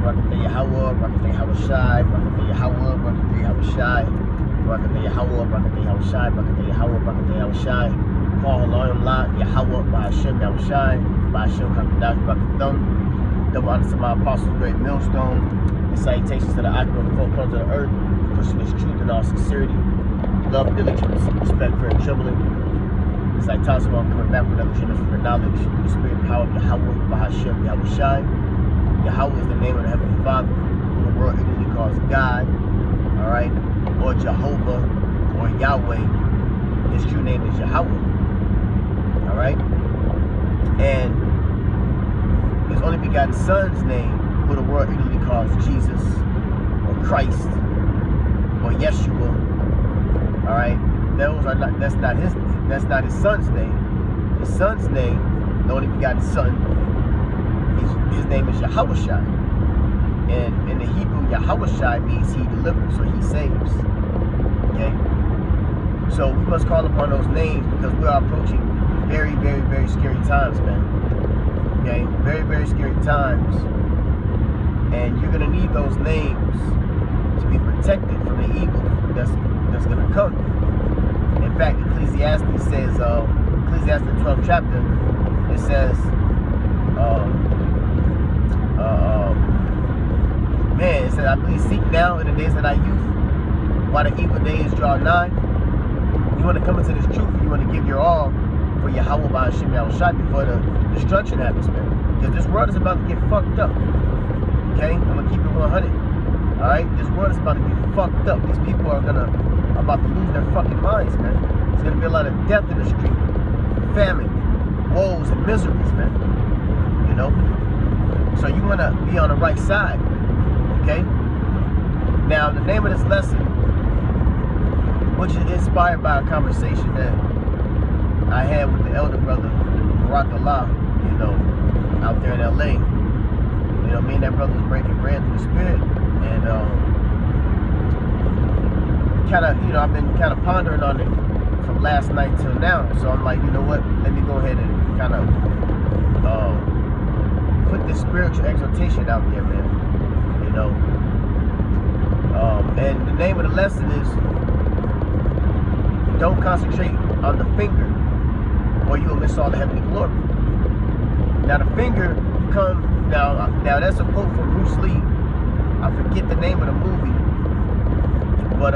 Barakatah Yahweh, Barakatah Yahushai, Barakatah Yahweh, Barakatah Yahushai, Barakatah Yahweh, Barakatah Yahushai, Barakatah Yahweh, Barakatah Yahushai. Call Elohim La, Yahweh, Ba'ashem Yahushai, Ba'ashem Kakadash, Barakathum. Double honor to my apostles, great millstone. And salutations to the icon of the four corners of the earth, pushing this truth in all sincerity, love, diligence, respect, fear, and trembling. It's like Tasman coming back with another generation for knowledge, the spirit power of Yahweh, Ba'ashem Yahushai. Yahweh is the name of the Heavenly Father, who the world Italy calls God, all right, or Jehovah, or Yahweh. His true name is Yahweh, all right, and his only begotten Son's name, who the world Italy calls Jesus, or Christ, or Yeshua, all right. Those are not. That's not his Son's name. His Son's name, the only begotten Son. His name is Yahushai, and in the Hebrew, Yahushai means he delivers, so he saves. Okay, so we must call upon those names because we are approaching very, very, very scary times, man. Okay, very, very scary times, and you're gonna need those names to be protected from the evil that's gonna come. In fact, Ecclesiastes says, Ecclesiastes 12th chapter, it says. Man, it says, I believe, seek now in the days of thy youth, while the evil days draw nigh. You want to come into this truth, and you want to give your all for Yahweh Ba'ashem Yahushai before the destruction happens, man. Because this world is about to get fucked up. Okay? I'm going to keep it 100. Alright? This world is about to get fucked up. These people are about to lose their fucking minds, man. There's going to be a lot of death in the street. Famine, woes, and miseries, man. You know? So you want to be on the right side. Okay? Now, the name of this lesson, which is inspired by a conversation that I had with the elder brother, Barak Allah, you know, out there in LA. You know, me and that brother was breaking bread through the spirit. And, kind of, you know, I've been kind of pondering on it from last night till now. So I'm like, you know what? Let me go ahead and kind of put this spiritual exhortation out there, man. You know, and the name of the lesson is don't concentrate on the finger or you will miss all the heavenly glory. Now the finger comes, now that's a quote from Bruce Lee. I forget the name of the movie, but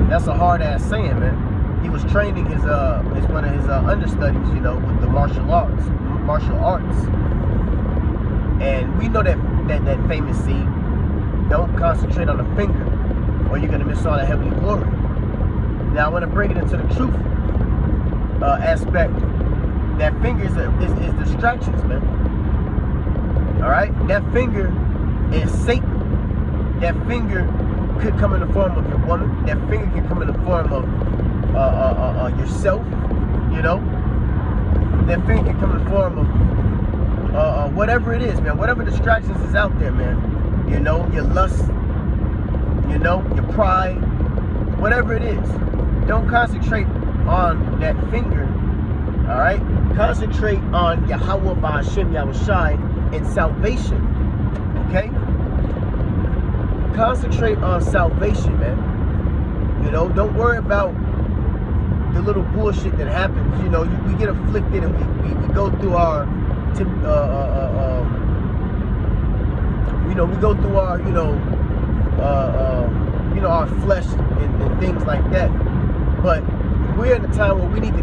that's a hard ass saying, man. He was training his one of his understudies, you know, with the martial arts. And we know that famous scene, don't concentrate on the finger or you're gonna miss all the heavenly glory. Now I want to bring it into the truth aspect. That finger is distractions, man. Alright? That finger is Satan. That finger could come in the form of your woman. That finger can come in the form of yourself, you know. That finger can come in the form of whatever it is, man. Whatever distractions is out there, man. You know, your lust, you know, your pride, whatever it is. Don't concentrate on that finger, all right? Concentrate on Yahweh Ba'ashem Yahushai and salvation, okay? Concentrate on salvation, man. You know, don't worry about the little bullshit that happens. You know, we get afflicted and we go through our, you know, we go through our, you know, our flesh and things like that. But we're in a time where we need to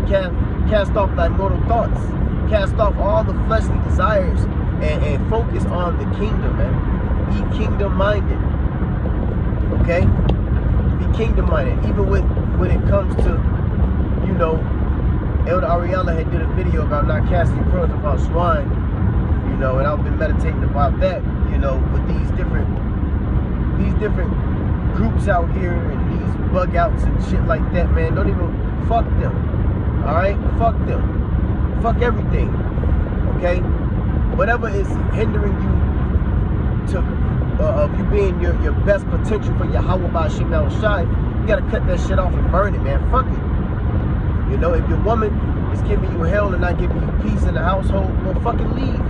cast off thy mortal thoughts, cast off all the fleshly desires, and focus on the kingdom, man. Be kingdom-minded, okay? Be kingdom-minded. Even when it comes to, you know, Elder Ariella had did a video about not casting pearls upon swine, you know, and I've been meditating about that, you know, with these different groups out here and these bug outs and shit like that, man. Don't even fuck them. Alright? Fuck them. Fuck everything. Okay? Whatever is hindering you of you being your best potential for Yahweh Ba'ashem Yahushai, you gotta cut that shit off and burn it, man. Fuck it. You know, if your woman is giving you hell and not giving you peace in the household, well, fucking leave.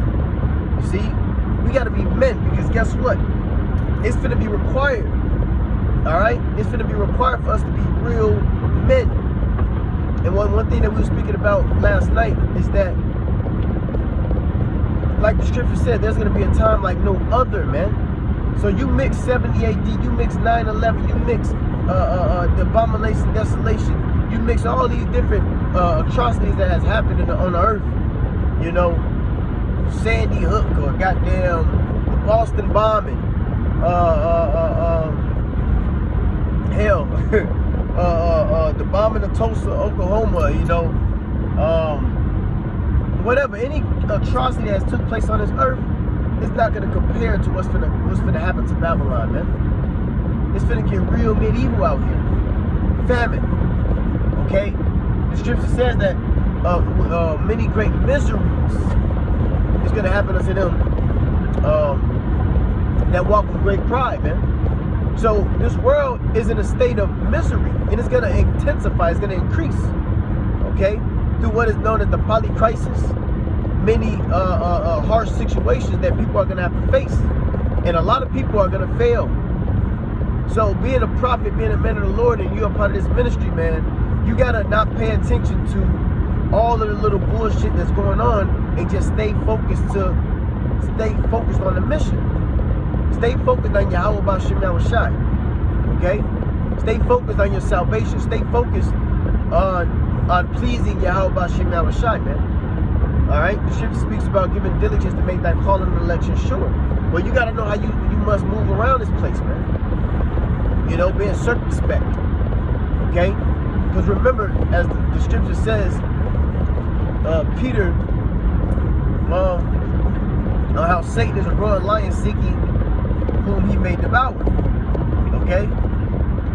You see? we got to be men, because guess what? It's going to be required. All right? It's going to be required for us to be real men. And one thing that we were speaking about last night is that, like the scripture said, there's going to be a time like no other, man. So you mix 70 AD, you mix 9/11, you mix the abomination, desolation, you mix all these different atrocities that has happened on the earth. You know, Sandy Hook, or goddamn the Boston bombing, hell, the bombing of Tulsa, Oklahoma, you know, whatever, any atrocity that has took place on this earth, it's not going to compare to what's finna happen to Babylon, man. It's finna get real medieval out here. Famine, okay? The scripture says that many great miseries is going to happen unto them that walk with great pride, man. So this world is in a state of misery, and it's going to intensify, it's going to increase, okay? Through what is known as the polycrisis. Many harsh situations that people are going to have to face, and a lot of people are going to fail. So being a prophet, being a man of the Lord, and you're a part of this ministry, man, you got to not pay attention to all of the little bullshit that's going on, and just stay focused on the mission. Stay focused on Yahweh B'Shem Yahushai, okay? Stay focused on your salvation. Stay focused on pleasing Yahweh B'Shem Yahushai, man. All right, the scripture speaks about giving diligence to make thy calling and election sure. Well, you got to know how you must move around this place, man. You know, being circumspect, okay? Because remember, as the scripture says, Peter, how Satan is a roaring lion seeking whom he may devour, okay?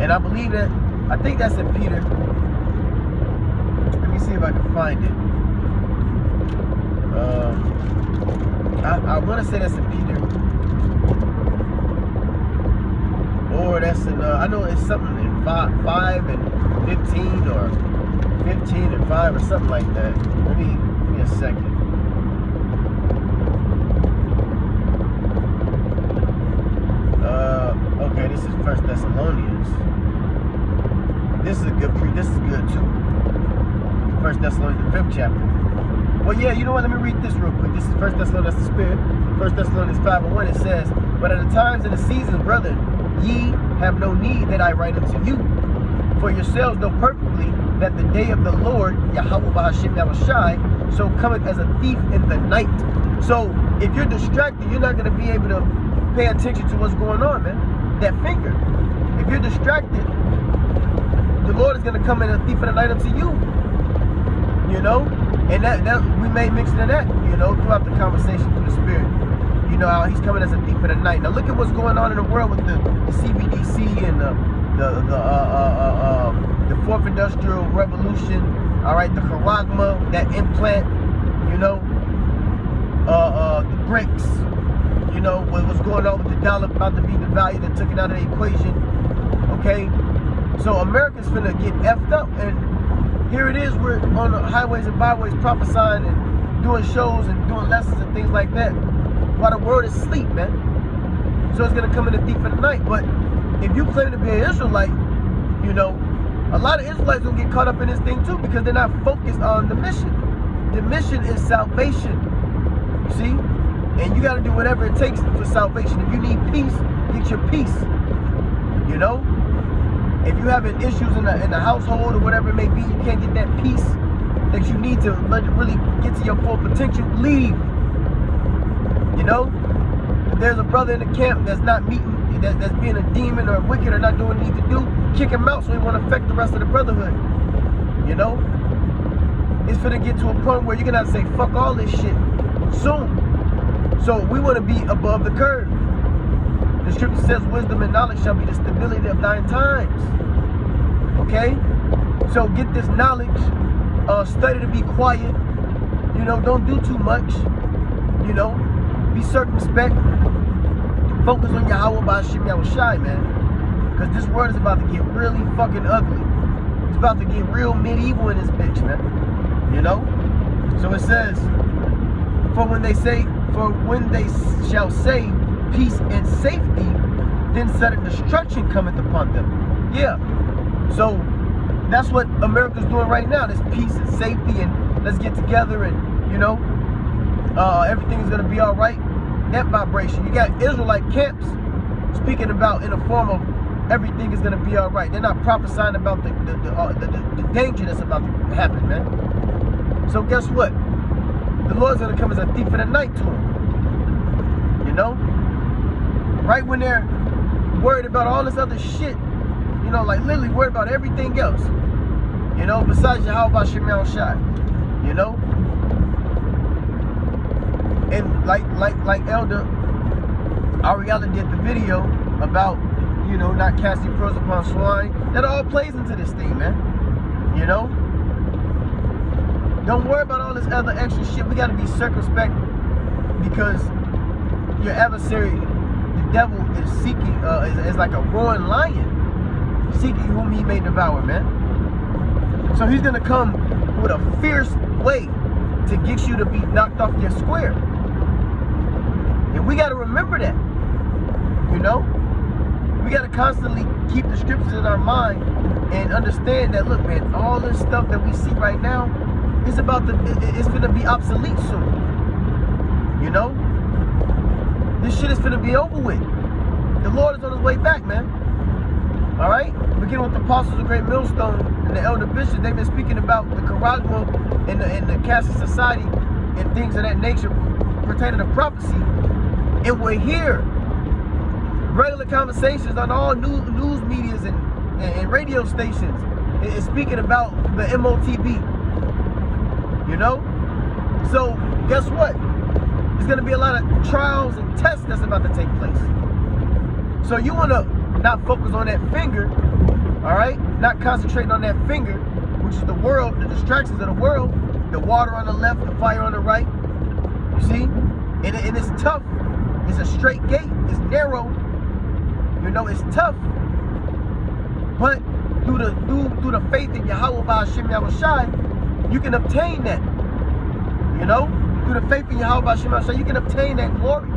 And I believe that, I think that's in Peter. Let me see if I can find it. I want to say that's in Peter, or that's in I know it's something in 5 and 15, or 15 and 5, or something like that. Give me a second. Okay, this is 1 Thessalonians. This is good too. 1 Thessalonians, the 5th chapter. Well, yeah, you know what? Let me read this real quick. This is 1 Thessalonians, that's the Spirit. 1 Thessalonians 5:1, it says, "But at the times and the seasons, brethren, ye have no need that I write unto you. For yourselves know perfectly that the day of the Lord, Yahweh B'Hashem Yahushai, so cometh as a thief in the night." So, if you're distracted, you're not going to be able to pay attention to what's going on, man. That finger. If you're distracted, the Lord is going to come in a thief in the night unto you. You know? And that we may mix into that, you know, throughout the conversation through the Spirit. You know, how he's coming as a thief in the night. Now look at what's going on in the world with the CBDC and the Fourth Industrial Revolution. All right, the Charagma, that implant, you know, the BRICS, you know, what's going on with the dollar about to be devalued and took it out of the equation. Okay, so America's finna get effed up, and here it is, we're on the highways and byways prophesying and doing shows and doing lessons and things like that while the world is asleep, man. So it's going to come in a thief in the night. But if you claim to be an Israelite, you know, a lot of Israelites will get caught up in this thing too, because they're not focused on the mission. The mission is salvation, you see? And you got to do whatever it takes for salvation. If you need peace, get your peace, you know? If you're having issues in the household or whatever it may be, you can't get that peace that you need to really get to your full potential, leave. You know? If there's a brother in the camp that's not meeting, that's being a demon or wicked or not doing what he need to do, kick him out so he won't affect the rest of the brotherhood. You know? It's finna get to a point where you're gonna have to say, fuck all this shit soon. So we want to be above the curve. The scripture says wisdom and knowledge shall be the stability of thine times. Okay? So get this knowledge. Study to be quiet. You know, don't do too much. You know, be circumspect. Focus on Yahweh B'Shem Yahushai, man. Because this world is about to get really fucking ugly. It's about to get real medieval in this bitch, man. You know? So it says, for when they say, For when they shall say peace and safety, then sudden destruction cometh upon them. Yeah. So that's what America's doing right now. This peace and safety, and let's get together, and you know, everything is gonna be all right. That vibration. You got Israelite camps speaking about in the form of everything is gonna be all right. They're not prophesying about the danger that's about to happen, man. So guess what? The Lord's gonna come as a thief in the night to them. You know, right when they're worried about all this other shit. You know, like literally worried about everything else. You know, besides Yahweh Shem Shai. You know? And like Elder Ariella did the video about, you know, not casting pearls upon swine. That all plays into this thing, man. You know? Don't worry about all this other extra shit. We gotta be circumspect, because your adversary, the devil, is seeking, is like a roaring lion, seeking whom he may devour, man. So he's gonna come with a fierce way to get you to be knocked off your square. And we gotta remember that. You know? We gotta constantly keep the scriptures in our mind and understand that, look, man, all this stuff that we see right now is about it's gonna be obsolete soon. You know? This shit is gonna be over with. The Lord is on his way back, man. All right? Beginning with the apostles of Great Millstone and the elder bishops, they've been speaking about the charisma and the Catholic society and things of that nature pertaining to prophecy. And we're here. Regular conversations on all news medias and radio stations is speaking about the MOTB. You know? So, guess what? There's going to be a lot of trials and tests that's about to take place. So you want to not focus on that finger, all right? Not concentrating on that finger, which is the world, the distractions of the world, the water on the left, the fire on the right. You see? And it's tough. It's a straight gate. It's narrow. You know, it's tough. But through the faith in Yahweh Hashem Yahushai, you can obtain that. You know? Through the faith in Yahweh Hashem Yahushai, you can obtain that glory.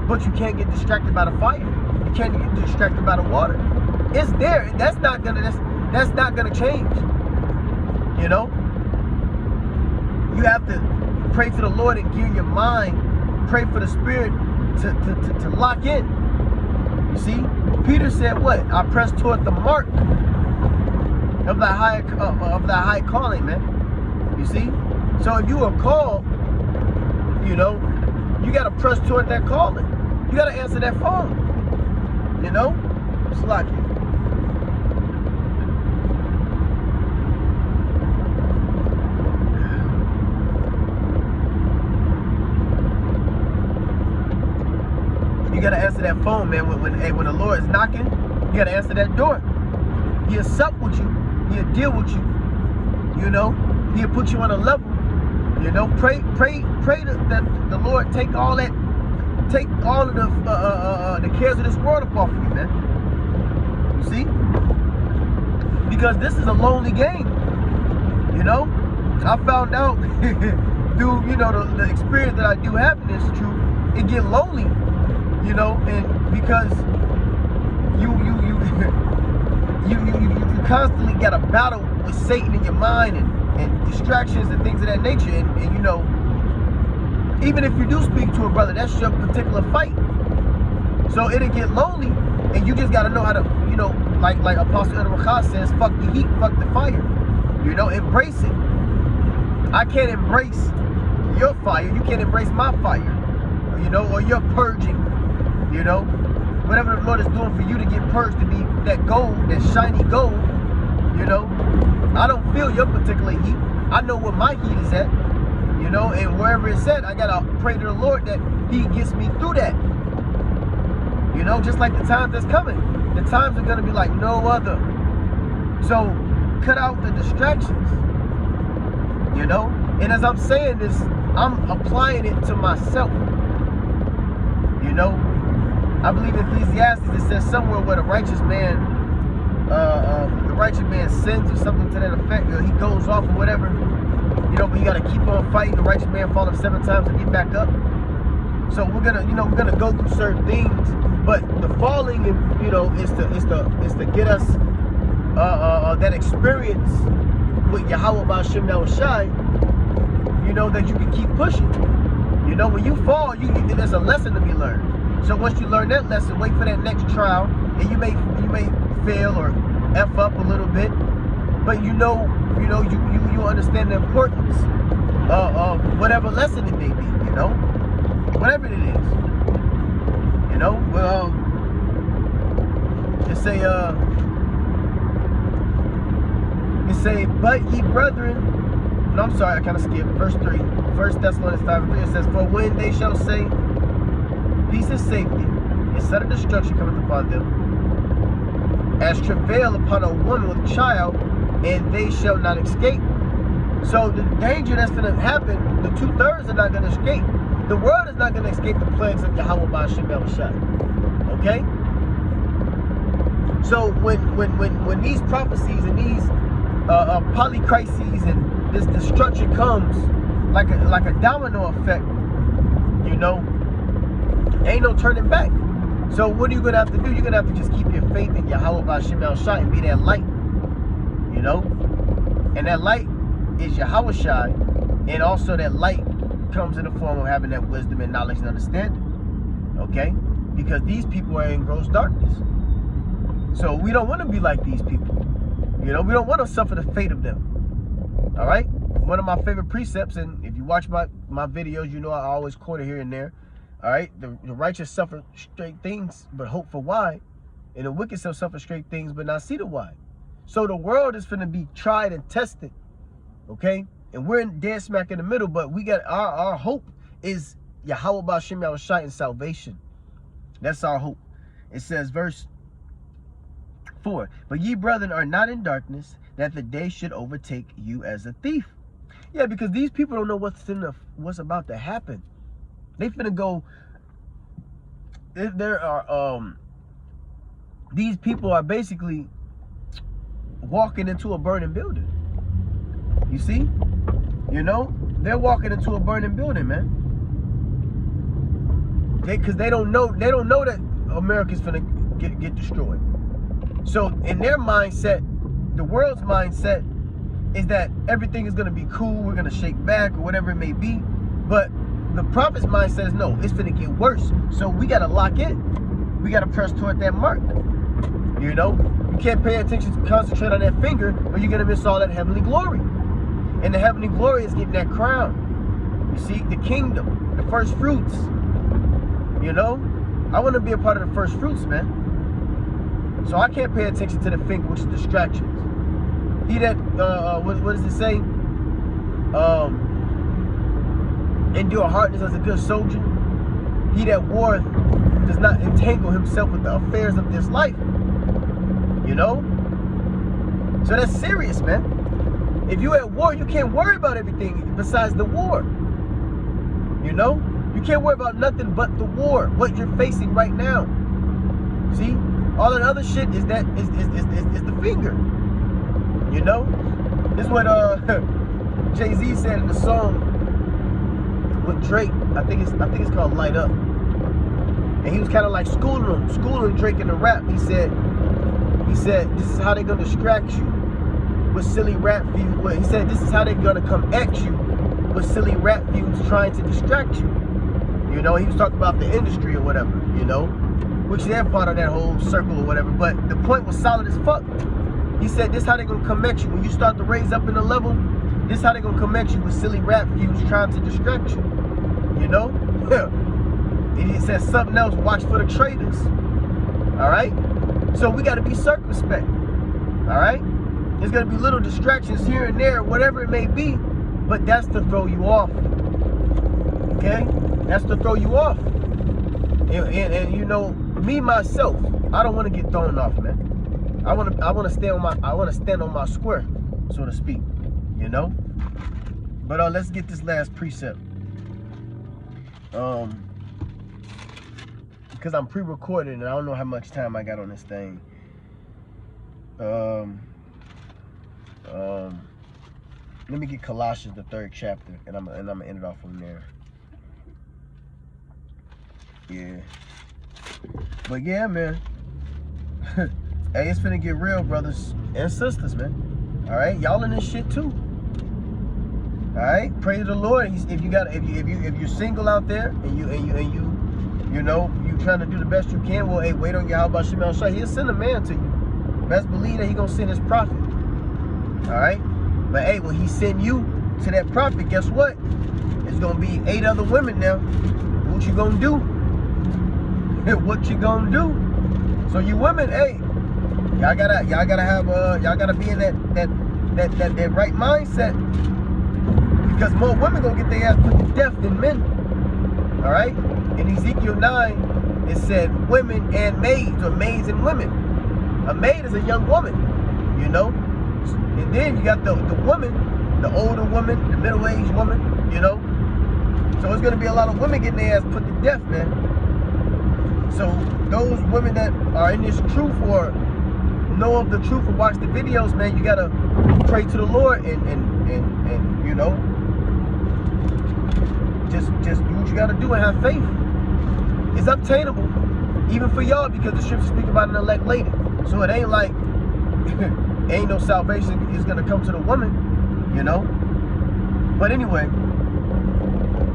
But you can't get distracted by the fire. You can't get distracted by the water. It's there. That's not gonna change. You know? You have to pray to the Lord and gear your mind. Pray for the Spirit to lock in. You see? Peter said what? I press toward the mark of the high calling, man. You see? So if you are called, you know, you got to press toward that calling. You got to answer that phone. You know? It's like it. You got to answer that phone, man. When the Lord is knocking, you got to answer that door. He'll sup with you. He'll deal with you. You know? He'll put you on a level. You know, pray that the Lord take all of the cares of this world off of you, man. You see? Because this is a lonely game. You know? I found out through, you know, the experience that I do have in this truth, it get lonely. You know, and because you constantly got a battle with Satan in your mind and distractions and things of that nature, and you know, even if you do speak to a brother, that's your particular fight. So it'll get lonely, and you just gotta know how to, you know, like Apostle Elder Rachaz says, fuck the heat, fuck the fire. You know, embrace it. I can't embrace your fire, you can't embrace my fire. You know, or your purging. You know, whatever the Lord is doing for you to get purged, to be that gold, that shiny gold, you know, I don't feel your particular heat. I know where my heat is at, you know, and wherever it's at, I gotta pray to the Lord that He gets me through that. You know, just like the times that's coming. The times are gonna be like no other. So cut out the distractions, you know, and as I'm saying this, I'm applying it to myself, you know. I believe in Ecclesiastes, it says somewhere where the righteous man sins or something to that effect, or he goes off or whatever, you know, but you got to keep on fighting. The righteous man falling 7 times to get back up. So we're gonna go through certain things, but the falling, you know, is to get us that experience with Yahweh Ba'Shem Yahushai, you know, that you can keep pushing. You know, when you fall, there's a lesson to be learned. So once you learn that lesson, wait for that next trial, and you may fail or F up a little bit, but you understand the importance of whatever lesson it may be, you know, whatever it is, you know. Well, it say, but ye brethren, no, I'm sorry, I kind of skipped verse 3. 1 Thessalonians 5:3, it says, for when they shall say, peace and safety, and sudden destruction cometh upon them, as travail upon a woman with child, and they shall not escape. So the danger that's going to happen, the 2/3 are not going to escape. The world is not going to escape the plagues of Yahweh Ba'Shem Yahushai. Okay? So when these prophecies and these polycrises and this destruction comes like a domino effect, you know, ain't no turning back. So what are you going to have to do? You're going to have to just keep your faith in Yahweh Ba'Shem Yahushai and be that light, you know. And that light is Yahushai, and also that light comes in the form of having that wisdom and knowledge and understanding. Okay? Because these people are in gross darkness. So we don't want to be like these people. You know, we don't want to suffer the fate of them. All right? One of my favorite precepts, and if you watch my videos, you know I always quote it here and there. All right? The righteous suffer straight things, but hope for why. And the wicked shall suffer straight things, but not see the why. So the world is going to be tried and tested. Okay? And we're in dead smack in the middle, but we got our hope is Yahweh Ba'Shem Yahushai and salvation. That's our hope. It says, verse 4, but ye brethren are not in darkness, that the day should overtake you as a thief. Yeah, because these people don't know what's about to happen. They finna go. There are these people are basically walking into a burning building. You see? You know, they're walking into a burning building, man. Because they don't know that America's finna get destroyed. So in their mindset, the world's mindset is that everything is gonna be cool, we're gonna shake back or whatever it may be. But the prophet's mindset is no, it's finna get worse. So we gotta lock in. We gotta press toward that mark. You know, you can't pay attention to concentrate on that finger, or you're gonna miss all that heavenly glory. And the heavenly glory is getting that crown. You see, the kingdom, the first fruits. You know, I want to be a part of the first fruits, man. So I can't pay attention to the finger, which is distractions. He that, what does it say? Endure hardness as a good soldier. He that warreth does not entangle himself with the affairs of this life. You know? So that's serious, man. If you're at war, you can't worry about everything besides the war. You know? You can't worry about nothing but the war, what you're facing right now. See? All that other shit is the finger. You know? This is what Jay-Z said in the song with Drake. I think it's called Light Up. And he was kind of like schooling Drake in the rap. He said, this is how they're gonna distract you with silly rap views. Well, he said, this is how they're gonna come at you with silly rap views trying to distract you. You know, he was talking about the industry or whatever, you know, which they're part of that whole circle or whatever. But the point was solid as fuck. He said, this is how they're gonna come at you. When you start to raise up in the level, this is how they're gonna come at you with silly rap views trying to distract you. You know? And he said something else, watch for the traitors. Alright? So we gotta be circumspect. Alright? There's gonna be little distractions here and there, whatever it may be, but that's to throw you off. Okay? That's to throw you off. And you know, me myself, I don't want to get thrown off, man. I want to stand on my square, so to speak. You know? But let's get this last precept. Because I'm pre-recorded and I don't know how much time I got on this thing. Let me get Colossians, the 3rd chapter, and I'm gonna end it off from there. Yeah. But yeah, man. Hey, it's finna get real, brothers and sisters, man. All right, y'all in this shit too. All right, pray to the Lord. If you're single out there and you trying to do the best you can, well, hey, wait on Yahweh Shemel Shai. He'll send a man to you. Best believe that he gonna send his prophet. All right, but hey, when he send you to that prophet, guess what? It's gonna be 8 other women now. What you gonna do? What you gonna do? So you women, hey, y'all gotta be in that right mindset, because more women gonna get their ass put to death than men. All right. In Ezekiel 9, it said women and maids, or maids and women. A maid is a young woman, you know. And then you got the woman, the older woman, the middle-aged woman, you know. So it's gonna be a lot of women getting their ass put to death, man. So those women that are in this truth or know of the truth or watch the videos, man, you gotta pray to the Lord and you know, just do what you gotta do and have faith. It's obtainable, even for y'all, because the scriptures speak about an elect lady. So it ain't like ain't no salvation is gonna come to the woman, you know. But anyway,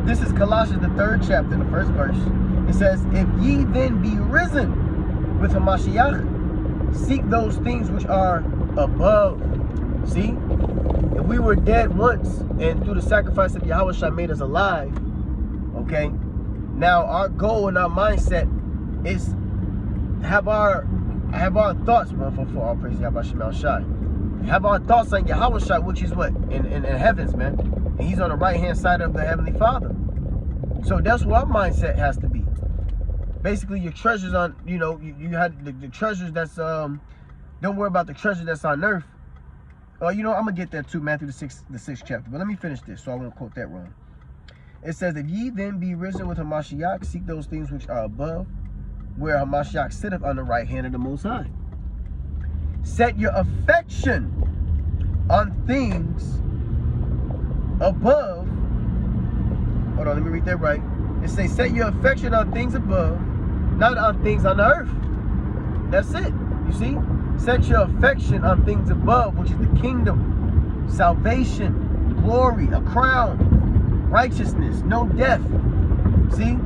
this is Colossians, the 3rd chapter, the 1st verse. It says, if ye then be risen with Hamashiach, seek those things which are above. See? If we were dead once, and through the sacrifice of Yahweh Shai made us alive, okay? Now our goal and our mindset is have our thoughts, for all praise Yahweh Shemel Shai. Have our thoughts on Yahweh Shai, which is what? In heavens, man. And he's on the right-hand side of the Heavenly Father. So that's what our mindset has to be. Basically, your treasures on, you know, you had the treasures that's, don't worry about the treasure that's on earth. You know, I'm going to get there too, Matthew the 6th chapter. But let me finish this, so I won't quote that wrong. It says, if ye then be risen with Hamashiach, seek those things which are above, where Hamashiach sitteth on the right hand of the Most High. Set your affection on things above. Hold on, let me read that right. It says, set your affection on things above, not on things on the earth. That's it. You see? Set your affection on things above, which is the kingdom, salvation, glory, a crown, righteousness, no death. See?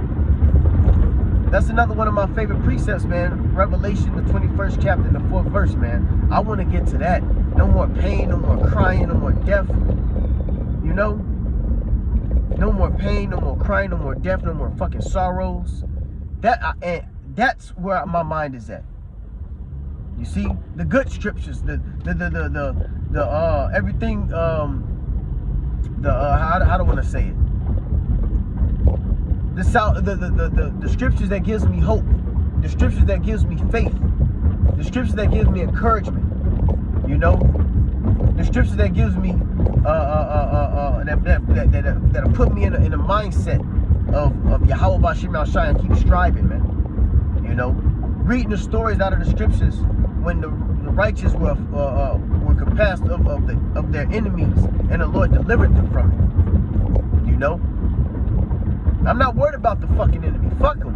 That's another one of my favorite precepts, man. Revelation, the 21st chapter, the 4th verse, man. I want to get to that. No more pain, no more crying, no more death. You know? No more pain, no more crying, no more death, no more fucking sorrows. And that's where my mind is at. You see, the good scriptures, everything, how do I want to say it? The scriptures that gives me hope, the scriptures that gives me faith, the scriptures that gives me encouragement. You know, the scriptures that gives me that'll put me in a mindset of Yahweh Shemel Shai and keep striving, man. You know, reading the stories out of the scriptures when the righteous were compassed of their enemies, and the Lord delivered them from it. You know, I'm not worried about the fucking enemy. Fuck them.